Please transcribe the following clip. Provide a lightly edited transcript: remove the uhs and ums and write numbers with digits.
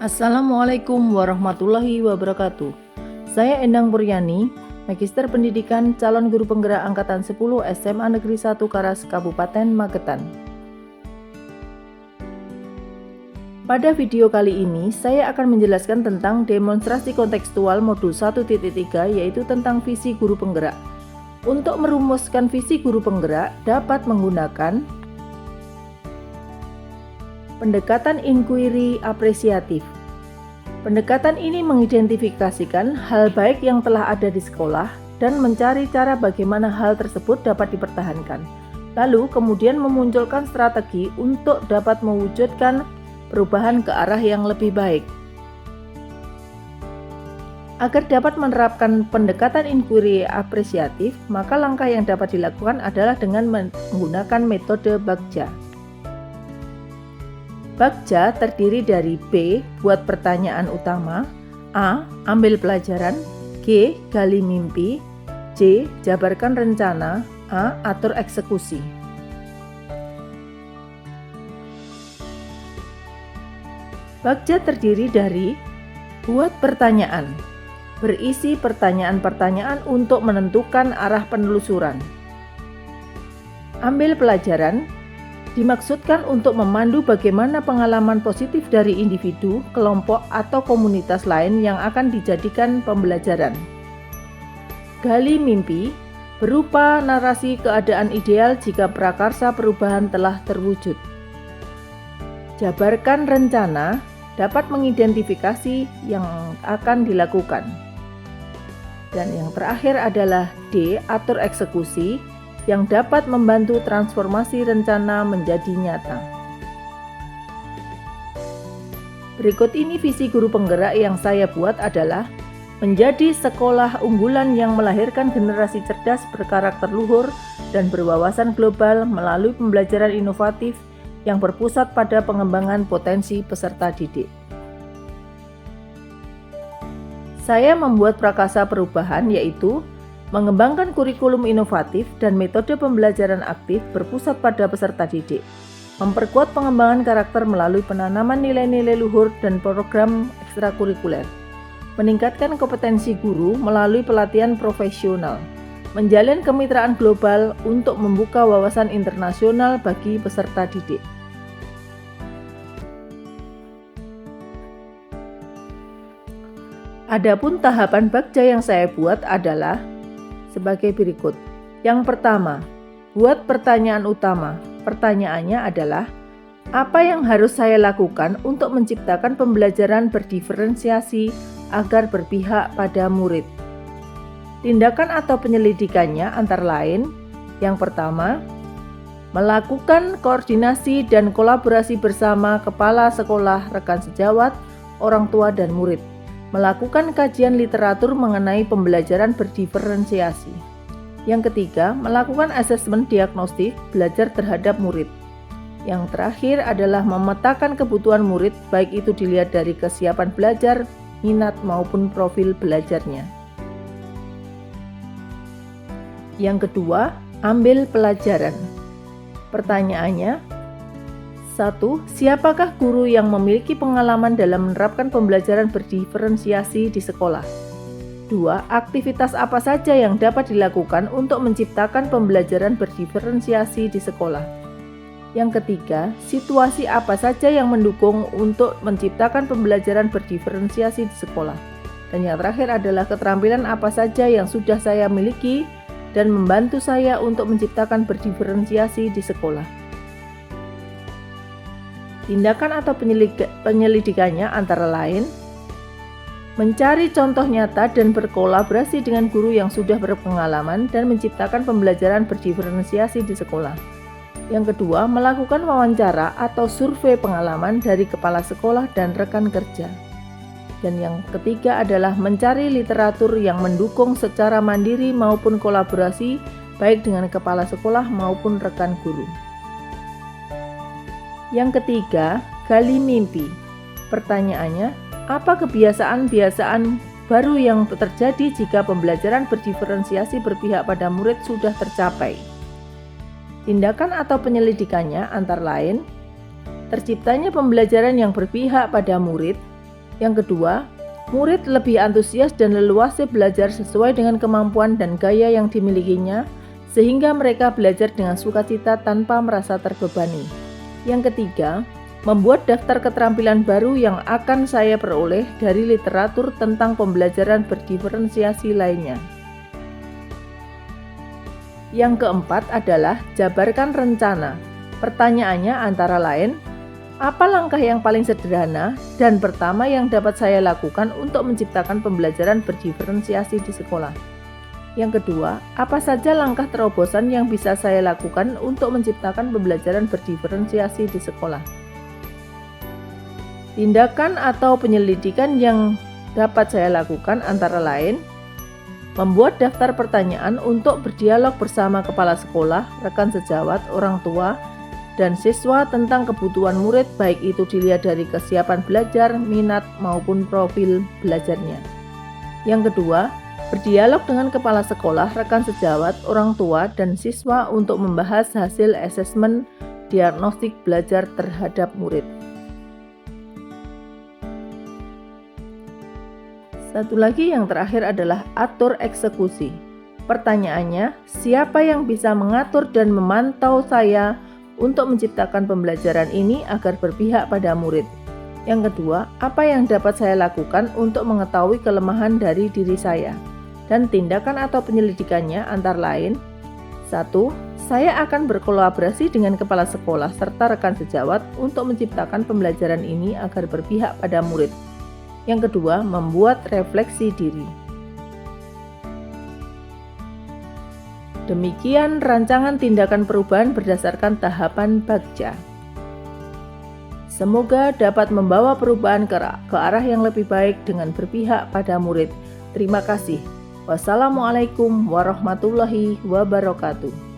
Assalamualaikum warahmatullahi wabarakatuh. Saya Endang Puryani, Magister Pendidikan Calon Guru Penggerak Angkatan 10 SMA Negeri 1 Karas, Kabupaten Magetan. Pada video kali ini, saya akan menjelaskan tentang demonstrasi kontekstual modul 1.3, yaitu tentang visi guru penggerak. Untuk merumuskan visi guru penggerak, dapat menggunakan pendekatan inquiry apresiatif. Pendekatan ini mengidentifikasikan hal baik yang telah ada di sekolah dan mencari cara bagaimana hal tersebut dapat dipertahankan. Lalu kemudian memunculkan strategi untuk dapat mewujudkan perubahan ke arah yang lebih baik. Agar dapat menerapkan pendekatan inquiry apresiatif, maka langkah yang dapat dilakukan adalah dengan menggunakan metode Bagja. Bagja terdiri dari B. Buat pertanyaan utama, A. Ambil pelajaran, G. Gali mimpi, C. Jabarkan rencana, A. Atur eksekusi. Bagja terdiri dari buat pertanyaan, berisi pertanyaan-pertanyaan untuk menentukan arah penelusuran. Ambil pelajaran, dimaksudkan untuk memandu bagaimana pengalaman positif dari individu, kelompok, atau komunitas lain yang akan dijadikan pembelajaran. Gali mimpi berupa narasi keadaan ideal jika prakarsa perubahan telah terwujud. Jabarkan rencana dapat mengidentifikasi yang akan dilakukan. Dan yang terakhir adalah D. Atur eksekusi, yang dapat membantu transformasi rencana menjadi nyata. Berikut ini visi guru penggerak yang saya buat adalah menjadi sekolah unggulan yang melahirkan generasi cerdas berkarakter luhur dan berwawasan global melalui pembelajaran inovatif yang berpusat pada pengembangan potensi peserta didik. Saya membuat prakarsa perubahan, yaitu mengembangkan kurikulum inovatif dan metode pembelajaran aktif berpusat pada peserta didik, memperkuat pengembangan karakter melalui penanaman nilai-nilai luhur dan program ekstrakurikuler, meningkatkan kompetensi guru melalui pelatihan profesional, menjalin kemitraan global untuk membuka wawasan internasional bagi peserta didik. Adapun tahapan Bagja yang saya buat adalah sebagai berikut. Yang pertama, buat pertanyaan utama. Pertanyaannya adalah, apa yang harus saya lakukan untuk menciptakan pembelajaran berdiferensiasi agar berpihak pada murid? Tindakan atau penyelidikannya antara lain, yang pertama, melakukan koordinasi dan kolaborasi bersama kepala sekolah, rekan sejawat, orang tua, dan murid. Melakukan kajian literatur mengenai pembelajaran berdiferensiasi. Yang ketiga, melakukan asesmen diagnostik belajar terhadap murid. Yang terakhir adalah memetakan kebutuhan murid, baik itu dilihat dari kesiapan belajar, minat maupun profil belajarnya. Yang kedua, ambil pelajaran. Pertanyaannya, 1. Siapakah guru yang memiliki pengalaman dalam menerapkan pembelajaran berdiferensiasi di sekolah? 2. Aktivitas apa saja yang dapat dilakukan untuk menciptakan pembelajaran berdiferensiasi di sekolah? Yang ketiga, situasi apa saja yang mendukung untuk menciptakan pembelajaran berdiferensiasi di sekolah? Dan yang terakhir adalah keterampilan apa saja yang sudah saya miliki dan membantu saya untuk menciptakan berdiferensiasi di sekolah. Tindakan atau penyelidikannya antara lain, mencari contoh nyata dan berkolaborasi dengan guru yang sudah berpengalaman dan menciptakan pembelajaran berdiferensiasi di sekolah. Yang kedua, melakukan wawancara atau survei pengalaman dari kepala sekolah dan rekan kerja. Dan yang ketiga adalah mencari literatur yang mendukung secara mandiri maupun kolaborasi baik dengan kepala sekolah maupun rekan guru. Yang ketiga, gali mimpi. Pertanyaannya, apa kebiasaan-kebiasaan baru yang terjadi jika pembelajaran berdiferensiasi berpihak pada murid sudah tercapai? Tindakan atau penyelidikannya antara lain, terciptanya pembelajaran yang berpihak pada murid, Yang kedua, murid lebih antusias dan leluasa belajar sesuai dengan kemampuan dan gaya yang dimilikinya, sehingga mereka belajar dengan sukacita tanpa merasa terbebani. Yang ketiga, membuat daftar keterampilan baru yang akan saya peroleh dari literatur tentang pembelajaran berdiferensiasi lainnya. Yang keempat adalah jabarkan rencana. Pertanyaannya antara lain, apa langkah yang paling sederhana dan pertama yang dapat saya lakukan untuk menciptakan pembelajaran berdiferensiasi di sekolah? Yang kedua, apa saja langkah terobosan yang bisa saya lakukan untuk menciptakan pembelajaran berdiferensiasi di sekolah? Tindakan atau penyelidikan yang dapat saya lakukan antara lain, membuat daftar pertanyaan untuk berdialog bersama kepala sekolah, rekan sejawat, orang tua, dan siswa tentang kebutuhan murid, baik itu dilihat dari kesiapan belajar, minat, maupun profil belajarnya. Yang kedua, berdialog dengan kepala sekolah, rekan sejawat, orang tua, dan siswa untuk membahas hasil asesmen diagnostik belajar terhadap murid. Satu lagi yang terakhir adalah atur eksekusi. Pertanyaannya, siapa yang bisa mengatur dan memantau saya untuk menciptakan pembelajaran ini agar berpihak pada murid? Yang kedua, apa yang dapat saya lakukan untuk mengetahui kelemahan dari diri saya? Dan tindakan atau penyelidikannya antara lain, 1. Saya akan berkolaborasi dengan kepala sekolah serta rekan sejawat untuk menciptakan pembelajaran ini agar berpihak pada murid. Yang kedua, membuat refleksi diri. Demikian rancangan tindakan perubahan berdasarkan tahapan Bagja. Semoga dapat membawa perubahan ke arah yang lebih baik dengan berpihak pada murid. Terima kasih. Wassalamualaikum warahmatullahi wabarakatuh.